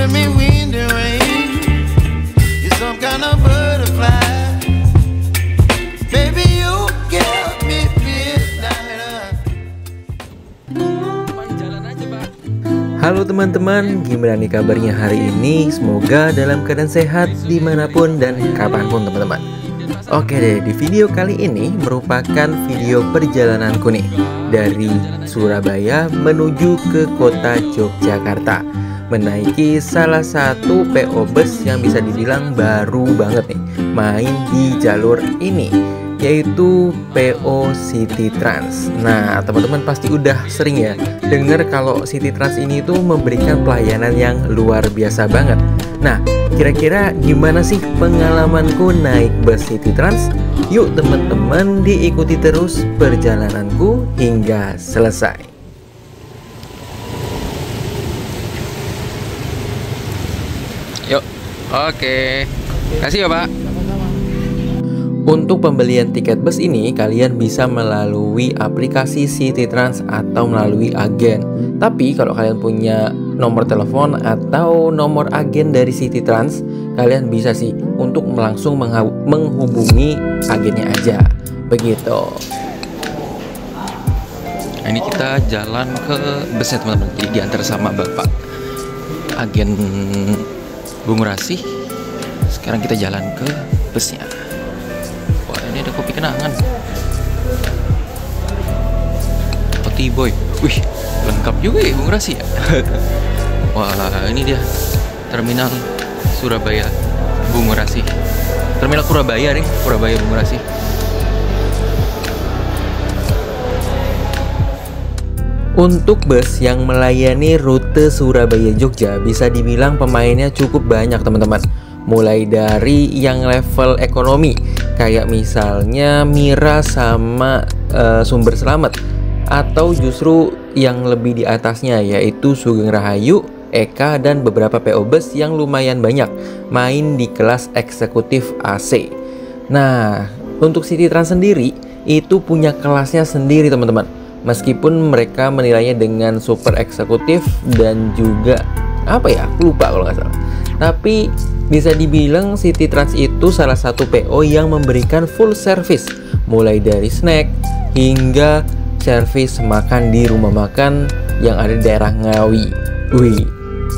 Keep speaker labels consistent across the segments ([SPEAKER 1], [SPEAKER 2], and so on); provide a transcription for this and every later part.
[SPEAKER 1] giving me wind and rain. You're some kind of butterfly. Baby, you give me midnight.
[SPEAKER 2] Jalan aja, Pak.
[SPEAKER 3] Halo teman-teman, gimana nih kabarnya hari ini? Semoga dalam keadaan sehat dimanapun dan kapanpun teman-teman. Oke deh, di video kali ini merupakan video perjalananku nih dari Surabaya menuju ke kota Yogyakarta, menaiki salah satu PO bus yang bisa dibilang baru banget nih main di jalur ini, yaitu PO City Trans. Nah, teman-teman pasti udah sering ya dengar kalau City Trans ini tuh memberikan pelayanan yang luar biasa banget. Nah, kira-kira gimana sih pengalamanku naik bus City Trans? Yuk teman-teman diikuti terus perjalananku hingga selesai.
[SPEAKER 2] Yuk, oke. Kasih ya, Pak.
[SPEAKER 3] Untuk pembelian tiket bus ini, kalian bisa melalui aplikasi City Trans atau melalui agen. Tapi kalau kalian punya nomor telepon atau nomor agen dari City Trans, kalian bisa sih untuk langsung menghubungi agennya aja. Begitu.
[SPEAKER 2] Nah, ini kita jalan ke busnya teman-teman. Jadi diantar sama Bapak agen Bung Rasih. Sekarang kita jalan ke busnya. Wah, ini ada kopi kenangan. Poti Boy. Wih, lengkap juga ya Bung Rasih ya. Wah, ini dia terminal Surabaya Bung Rasih. Terminal Surabaya nih, Surabaya Bung Rasih.
[SPEAKER 3] Untuk bus yang melayani rute Surabaya Jogja bisa dibilang pemainnya cukup banyak teman-teman. Mulai dari yang level ekonomi kayak misalnya Mira sama Sumber Selamat, atau justru yang lebih di atasnya yaitu Sugeng Rahayu, Eka, dan beberapa PO bus yang lumayan banyak main di kelas eksekutif AC. Nah, untuk City Trans sendiri itu punya kelasnya sendiri teman-teman. Meskipun mereka menilainya dengan super eksekutif dan juga apa ya, aku lupa kalau nggak salah. Tapi bisa dibilang City Trans itu salah satu PO yang memberikan full service, mulai dari snack hingga servis makan di rumah makan yang ada di daerah Ngawi. Wih,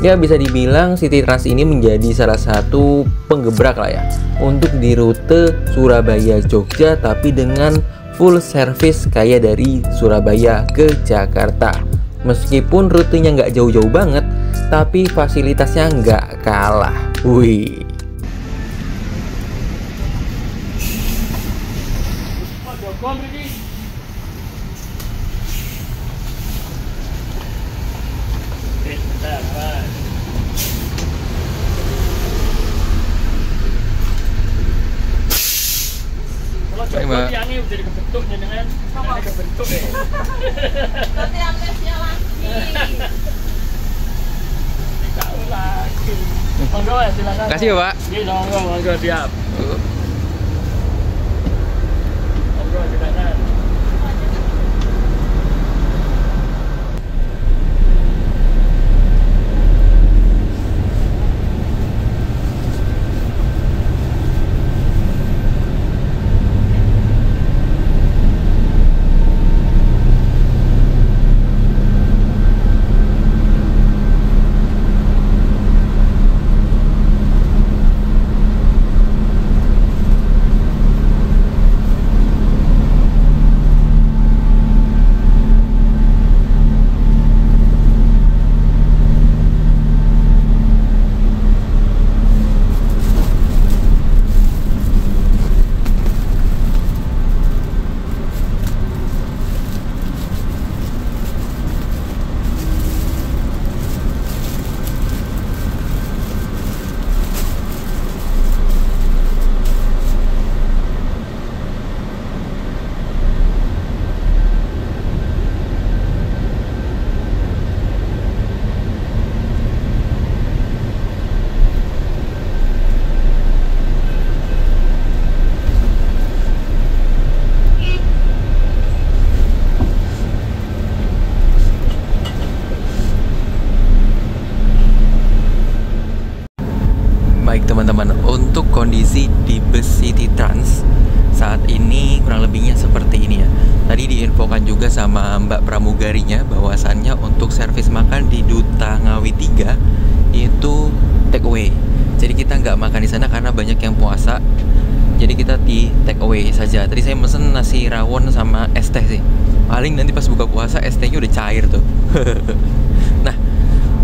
[SPEAKER 3] ya bisa dibilang City Trans ini menjadi salah satu penggebrak lah ya untuk di rute Surabaya Jogja, tapi dengan full service kayak dari Surabaya ke Jakarta. Meskipun rutenya nggak jauh-jauh banget, tapi fasilitasnya nggak kalah. Wih.
[SPEAKER 2] Baik, Mbak.
[SPEAKER 4] Yang udah kebentuk dengan sama kebentuk ya. Berarti amnesnya lagi. Tahu lagi. Monggo ya, silakan.
[SPEAKER 2] Kasih ya, Pak.
[SPEAKER 4] Iya, monggo siap. Monggo silakan.
[SPEAKER 2] Baik teman-teman, untuk kondisi di bus City Trans saat ini kurang lebihnya seperti ini ya. Tadi diinfokan juga sama Mbak pramugarinya bahwasannya untuk servis makan di Duta Ngawi 3 itu take away. Jadi kita nggak makan di sana karena banyak yang puasa. Jadi kita di take away saja. Tadi saya mesen nasi rawon sama es teh sih. Paling nanti pas buka puasa es tehnya udah cair tuh. Nah,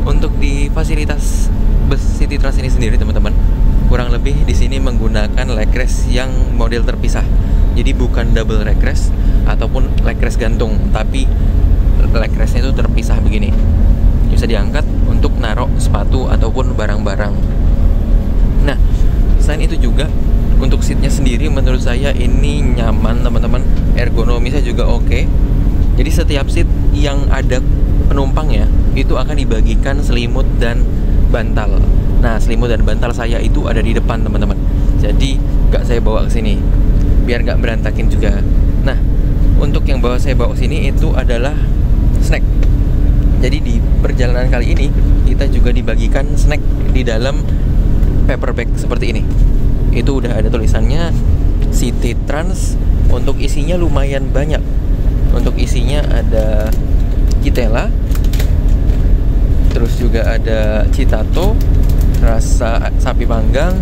[SPEAKER 2] untuk di fasilitas bus City Trans ini sendiri teman-teman, kurang lebih di sini menggunakan leg rest yang model terpisah. Jadi bukan double leg rest ataupun leg rest gantung, tapi leg restnya itu terpisah begini. Bisa diangkat untuk naruh sepatu ataupun barang-barang. Nah, selain itu juga untuk seatnya sendiri menurut saya ini nyaman teman-teman, ergonomisnya juga oke. Jadi setiap seat yang ada penumpangnya itu akan dibagikan selimut dan bantal. Nah, selimut dan bantal saya itu ada di depan teman-teman. Jadi nggak saya bawa ke sini, biar nggak berantakin juga. Nah, untuk yang saya bawa ke sini itu adalah snack. Jadi di perjalanan kali ini kita juga dibagikan snack di dalam paper bag seperti ini. Itu udah ada tulisannya City Trans. Untuk isinya lumayan banyak. Untuk isinya ada Kitela, terus juga ada Citato, rasa sapi panggang,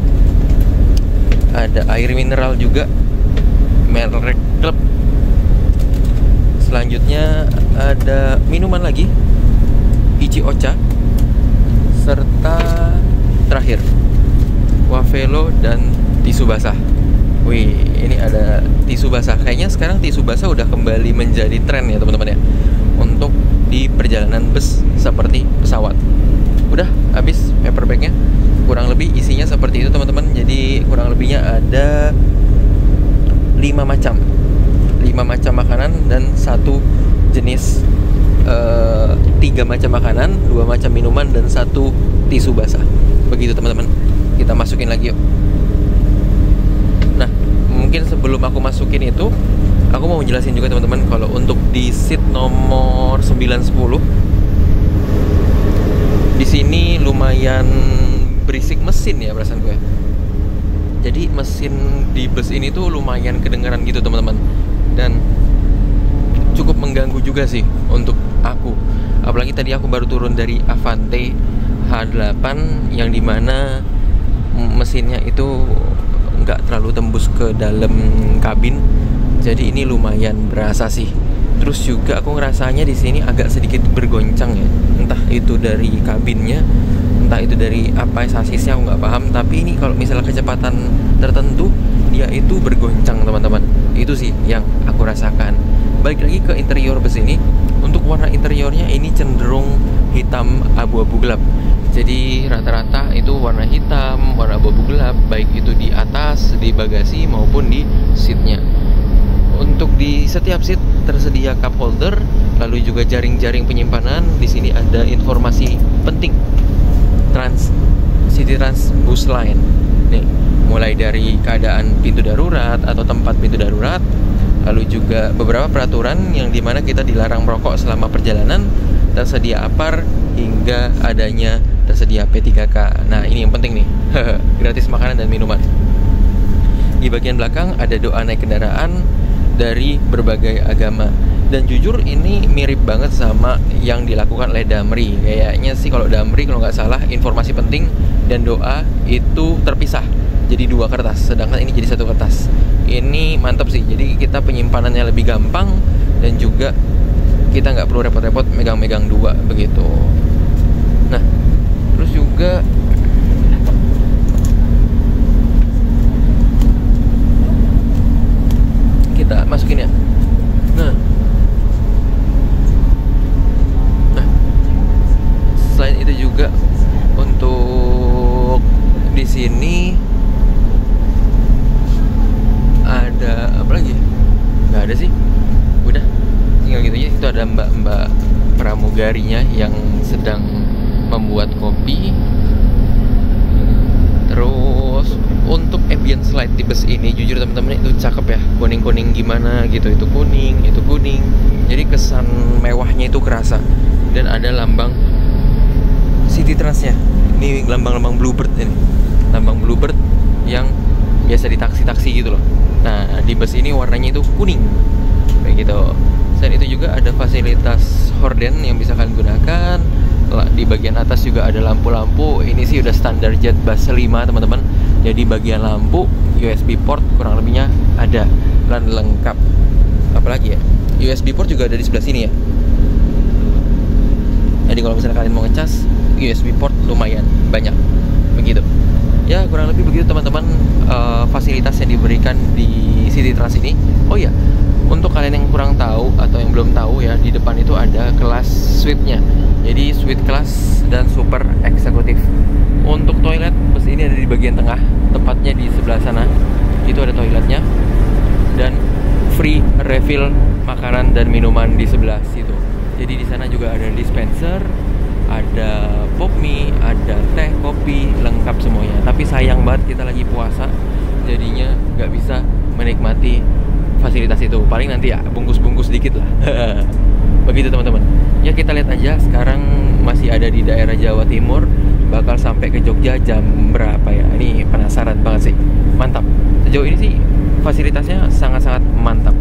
[SPEAKER 2] ada air mineral juga, merek Club. Selanjutnya ada minuman lagi, Ichi Ocha, serta terakhir Wafelo dan tisu basah. Wih, ini ada tisu basah. Kayaknya sekarang tisu basah udah kembali menjadi tren ya teman-teman ya, untuk di perjalanan bus seperti pesawat. Udah habis paper bagnya. Kurang lebih isinya seperti itu teman-teman. Jadi kurang lebihnya ada 5 macam makanan dan 1 jenis 3 macam makanan, 2 macam minuman dan 1 tisu basah. Begitu teman-teman. Kita masukin lagi yuk. Nah, mungkin sebelum aku masukin itu, aku mau menjelasin juga teman-teman kalau untuk di seat nomor 910 di sini lumayan berisik mesin ya perasaan gue. Jadi mesin di bus ini tuh lumayan kedengaran gitu teman-teman, dan cukup mengganggu juga sih untuk aku. Apalagi tadi aku baru turun dari Avante H8 yang dimana mesinnya itu nggak terlalu tembus ke dalam kabin. Jadi ini lumayan berasa sih. Terus juga aku ngerasanya di sini agak sedikit bergoncang ya. Entah itu dari kabinnya, entah itu dari apa sasisnya, aku nggak paham. Tapi ini kalau misalnya kecepatan tertentu dia itu bergoncang teman-teman. Itu sih yang aku rasakan. Balik lagi ke interior bus ini. Untuk warna interiornya ini cenderung hitam abu-abu gelap. Jadi rata-rata itu warna hitam, warna abu-abu gelap, baik itu di atas, di bagasi maupun di seatnya. Untuk di setiap seat tersedia cup holder, lalu juga jaring-jaring penyimpanan. Di sini ada informasi penting City Trans Bus Line. Nih, mulai dari keadaan pintu darurat atau tempat pintu darurat, lalu juga beberapa peraturan yang dimana kita dilarang merokok selama perjalanan, tersedia APAR, hingga adanya tersedia P3K. Nah, ini yang penting nih. Gratis makanan dan minuman. Di bagian belakang ada doa naik kendaraan dari berbagai agama. Dan jujur ini mirip banget sama yang dilakukan oleh Damri. Kayaknya sih kalau Damri kalau nggak salah informasi penting dan doa itu terpisah jadi 2 kertas, sedangkan ini jadi 1 kertas. Ini mantap sih. Jadi kita penyimpanannya lebih gampang dan juga kita nggak perlu repot-repot megang-megang 2 begitu. Nah, terus juga kita masukin ya. Nah, selain itu juga untuk di sini ada apa lagi? Nggak ada sih. Udah, tinggal gitu aja. Itu ada mbak-mbak pramugarinya yang sedang membuat kopi. Terus untuk ambience light di bus ini jujur teman-teman itu cakep ya. Kuning-kuning gimana gitu, itu kuning, itu kuning. Jadi kesan mewahnya itu kerasa. Dan ada lambang City Trans-nya. Ini lambang-lambang Bluebird ini. Lambang Bluebird yang biasa di taksi-taksi gitu loh. Nah, di bus ini warnanya itu kuning. Kayak gitu. Selain itu juga ada fasilitas horden yang bisa kalian gunakan. Di bagian atas juga ada lampu-lampu. Ini sih udah standar Jetbus 5 teman-teman. Jadi bagian lampu, USB port kurang lebihnya ada dan lengkap. Apalagi ya, USB port juga ada di sebelah sini ya. Jadi kalau misalnya kalian mau ngecas, USB port lumayan banyak. Begitu. Ya kurang lebih begitu teman-teman fasilitas yang diberikan di City Trans ini. Oh iya, untuk kalian yang kurang tahu atau yang belum tahu ya, di depan itu ada kelas suite-nya. Jadi suite kelas dan super eksekutif. Untuk toilet bus ini ada di bagian tengah, tepatnya di sebelah sana. Itu ada toiletnya dan free refill makanan dan minuman di sebelah situ. Jadi di sana juga ada dispenser, ada pop mie, ada teh, kopi, lengkap semuanya. Tapi sayang banget kita lagi puasa, jadinya nggak bisa menikmati fasilitas itu. Paling nanti ya bungkus-bungkus dikit lah. Begitu teman-teman. Ya kita lihat aja sekarang masih ada di daerah Jawa Timur. Bakal sampai ke Jogja jam berapa ya? Ini penasaran banget sih. Mantap. Sejauh ini sih fasilitasnya sangat-sangat mantap.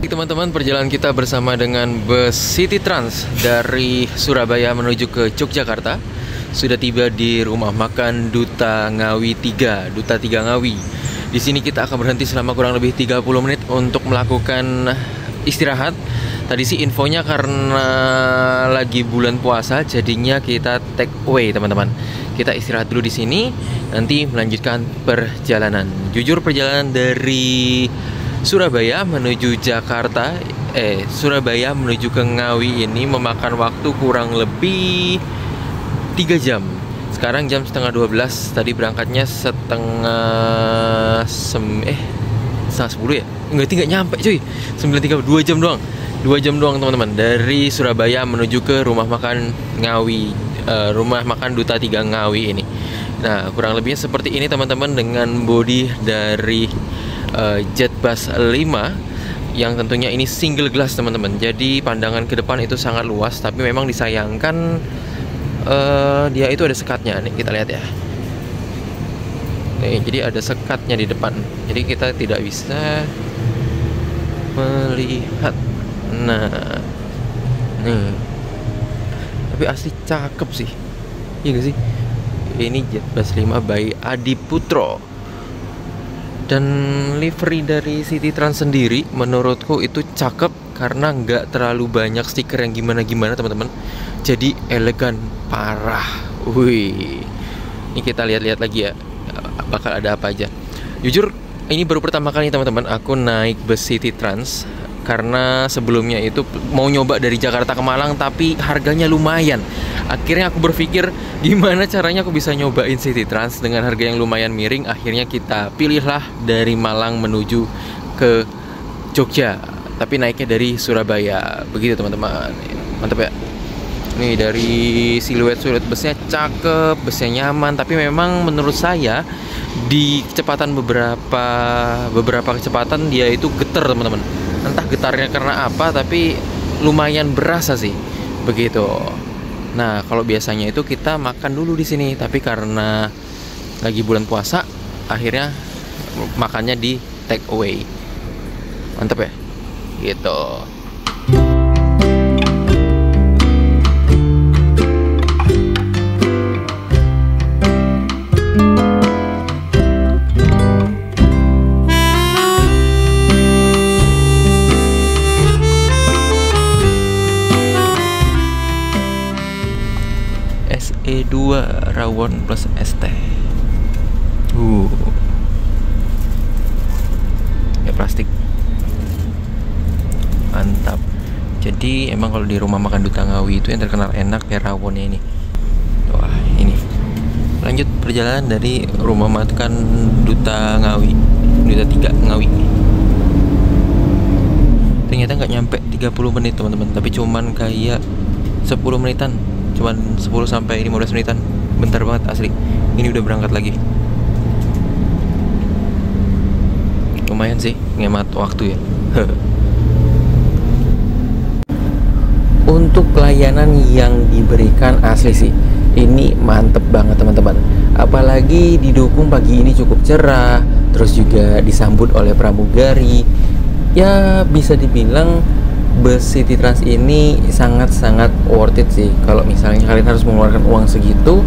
[SPEAKER 2] Teman-teman, perjalanan kita bersama dengan bus City Trans dari Surabaya menuju ke Yogyakarta sudah tiba di rumah makan Duta Ngawi 3, Duta 3 Ngawi. Di sini kita akan berhenti selama kurang lebih 30 menit untuk melakukan istirahat. Tadi sih infonya karena lagi bulan puasa, jadinya kita take away teman-teman. Kita istirahat dulu di sini, nanti melanjutkan perjalanan. Jujur perjalanan dari Surabaya menuju Jakarta, Surabaya menuju ke Ngawi ini memakan waktu kurang lebih 3 jam. Sekarang jam setengah 12, tadi berangkatnya setengah 10 ya? Enggak nyampe cuy, 9.30, 2 jam doang. 2 jam doang teman-teman, dari Surabaya menuju ke rumah makan Ngawi, rumah makan Duta 3 Ngawi ini. Nah kurang lebihnya seperti ini teman-teman, dengan bodi dari Jetbus 5 yang tentunya ini single glass teman-teman. Jadi pandangan ke depan itu sangat luas, tapi memang disayangkan dia itu ada sekatnya nih, kita lihat ya. Nih, jadi ada sekatnya di depan, jadi kita tidak bisa melihat. Nah, nih, tapi asli cakep sih, iya gak sih? Ini Jetbus 5 by Adi Putro. Dan livery dari City Trans sendiri menurutku itu cakep karena nggak terlalu banyak stiker yang gimana-gimana teman-teman. Jadi elegan parah. Wih, ini kita lihat-lihat lagi ya, bakal ada apa aja. Jujur ini baru pertama kali teman-teman aku naik bus City Trans, karena sebelumnya itu mau nyoba dari Jakarta ke Malang tapi harganya lumayan. Akhirnya aku berpikir gimana caranya aku bisa nyobain City Trans dengan harga yang lumayan miring. Akhirnya kita pilihlah dari Malang menuju ke Jogja, tapi naiknya dari Surabaya. Begitu teman-teman, mantap ya. Nih dari siluet busnya cakep, busnya nyaman. Tapi memang menurut saya di kecepatan beberapa kecepatan dia itu getar teman-teman. Entah getarnya karena apa, tapi lumayan berasa sih. Begitu. Nah, kalau biasanya itu kita makan dulu di sini, tapi karena lagi bulan puasa, akhirnya makannya di take away. Mantap ya? Gitu. B2 rawon plus es teh. Ya plastik. Mantap. Jadi emang kalau di rumah makan Duta Ngawi itu yang terkenal enak ya rawonnya ini. Wah, ini. Lanjut perjalanan dari rumah makan Duta Ngawi, Duta 3 Ngawi. Ternyata nggak nyampe 30 menit teman-teman, tapi cuman kayak 10 menitan, cuman 10 sampai 15 menitan. Bentar banget asli. Ini udah berangkat lagi. Lumayan sih ngemat waktu ya.
[SPEAKER 3] Untuk pelayanan yang diberikan asli sih, ini mantep banget teman-teman. Apalagi didukung pagi ini cukup cerah, terus juga disambut oleh pramugari. Ya bisa dibilang bus City Trans ini sangat-sangat worth it sih. Kalau misalnya kalian harus mengeluarkan uang segitu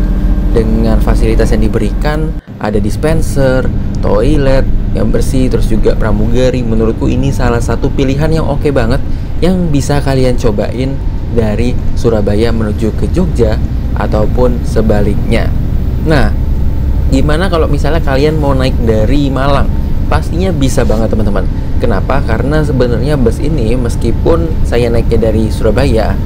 [SPEAKER 3] dengan fasilitas yang diberikan, ada dispenser, toilet yang bersih, terus juga pramugari. Menurutku ini salah satu pilihan yang oke banget yang bisa kalian cobain dari Surabaya menuju ke Jogja ataupun sebaliknya. Nah, gimana kalau misalnya kalian mau naik dari Malang? Pastinya bisa banget teman-teman. Kenapa? Karena sebenarnya bus ini meskipun saya naiknya dari Surabaya,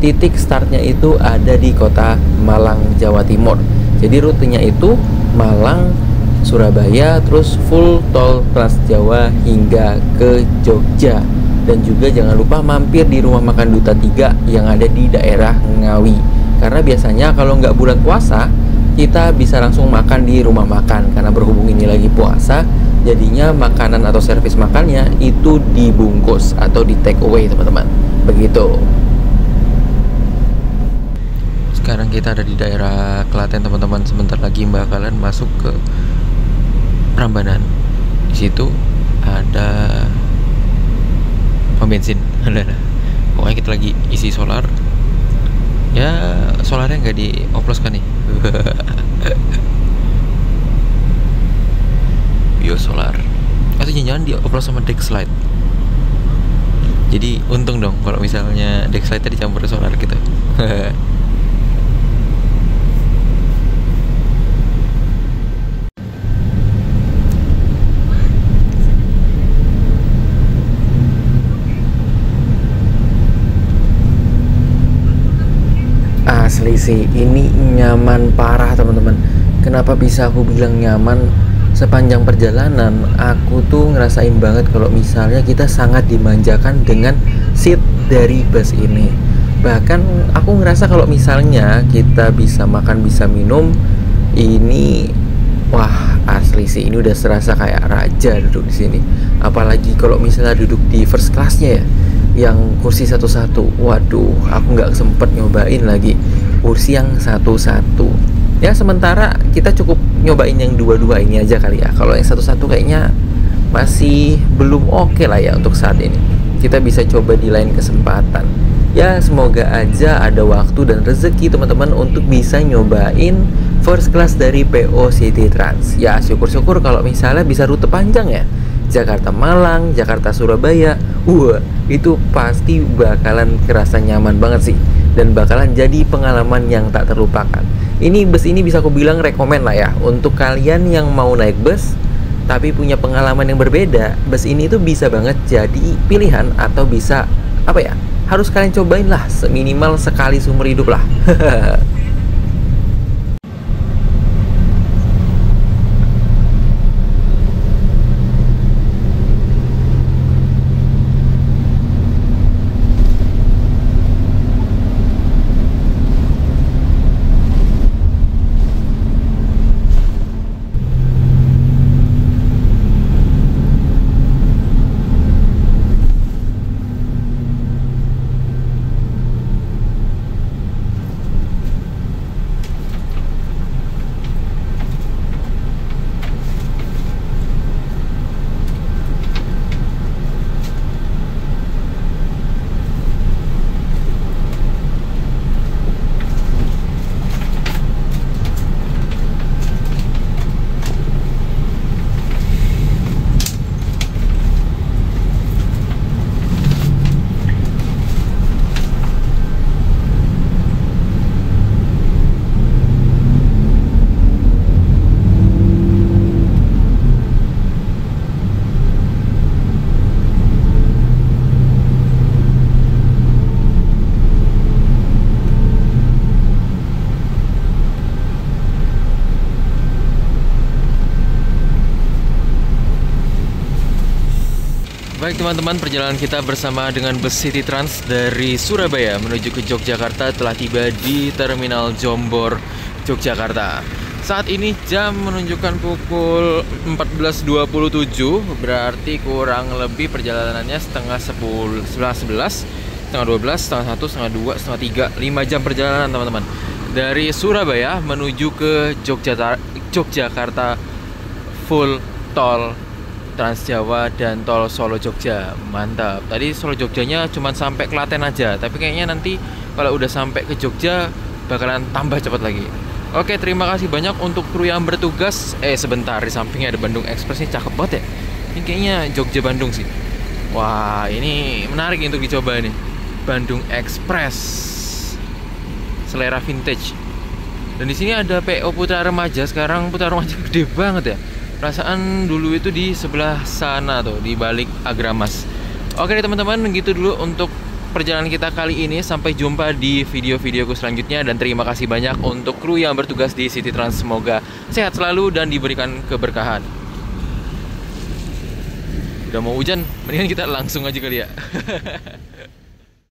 [SPEAKER 3] titik startnya itu ada di kota Malang, Jawa Timur. Jadi rutenya itu Malang, Surabaya, terus full tol Trans Jawa hingga ke Jogja. Dan juga jangan lupa mampir di rumah makan Duta 3 yang ada di daerah Ngawi. Karena biasanya kalau nggak bulan puasa, kita bisa langsung makan di rumah makan. Karena berhubung ini lagi puasa, jadinya makanan atau servis makannya itu dibungkus atau di take away teman-teman. Begitu.
[SPEAKER 2] Sekarang kita ada di daerah Klaten teman-teman. Sebentar lagi bakalan masuk ke Prambanan. Di situ ada pom bensin. Pokoknya kita lagi isi solar. Ya solarnya nggak dioploskan nih. Biosolar. Atau jangan-jangan dioplos sama Dexlite. Jadi untung dong kalau misalnya Dexlite dicampur solar gitu.
[SPEAKER 3] Asli sih, ini nyaman parah teman-teman. Kenapa bisa aku bilang nyaman? Sepanjang perjalanan aku tuh ngerasain banget kalau misalnya kita sangat dimanjakan dengan seat dari bus ini. Bahkan aku ngerasa kalau misalnya kita bisa makan, bisa minum, ini wah asli sih, ini udah serasa kayak raja duduk di sini. Apalagi kalau misalnya duduk di first classnya ya, yang kursi satu-satu. Waduh, aku nggak sempet nyobain lagi kursi yang satu-satu. Ya sementara kita cukup nyobain yang dua-dua ini aja kali ya. Kalau yang satu-satu kayaknya masih belum oke lah ya untuk saat ini. Kita bisa coba di lain kesempatan. Ya semoga aja ada waktu dan rezeki teman-teman untuk bisa nyobain first class dari PO City Trans. Ya syukur-syukur kalau misalnya bisa rute panjang ya, Jakarta Malang, Jakarta Surabaya. Itu pasti bakalan kerasa nyaman banget sih, dan bakalan jadi pengalaman yang tak terlupakan. Ini bus ini bisa aku bilang rekomen lah ya untuk kalian yang mau naik bus tapi punya pengalaman yang berbeda. Bus ini tuh bisa banget jadi pilihan, atau bisa apa ya, harus kalian cobain lah seminimal sekali seumur hidup lah.
[SPEAKER 2] Baik teman-teman, perjalanan kita bersama dengan bus City Trans dari Surabaya menuju ke Yogyakarta telah tiba di Terminal Jombor, Yogyakarta. Saat ini jam menunjukkan pukul 14.27, berarti kurang lebih perjalanannya setengah 11, setengah 12, setengah 1, setengah 2, setengah 3, 5 jam perjalanan teman-teman. Dari Surabaya menuju ke Yogyakarta full tol Trans Jawa dan tol Solo Jogja. Mantap. Tadi Solo Jogjanya cuma sampai Klaten aja, tapi kayaknya nanti kalau udah sampai ke Jogja bakalan tambah cepat lagi. Oke, terima kasih banyak untuk kru yang bertugas. Sebentar, di sampingnya ada Bandung Express nih, cakep banget ya. Ini kayaknya Jogja Bandung sih. Wah, ini menarik untuk dicoba nih. Bandung Express. Selera vintage. Dan di sini ada PO Putra Remaja. Sekarang Putra Remaja gede banget ya. Perasaan dulu itu di sebelah sana tuh, di balik Agramas. Oke teman-teman, gitu dulu untuk perjalanan kita kali ini. Sampai jumpa di video-videoku selanjutnya. Dan terima kasih banyak untuk kru yang bertugas di City Trans. Semoga sehat selalu dan diberikan keberkahan. Udah mau hujan, mendingan kita langsung aja kali ya.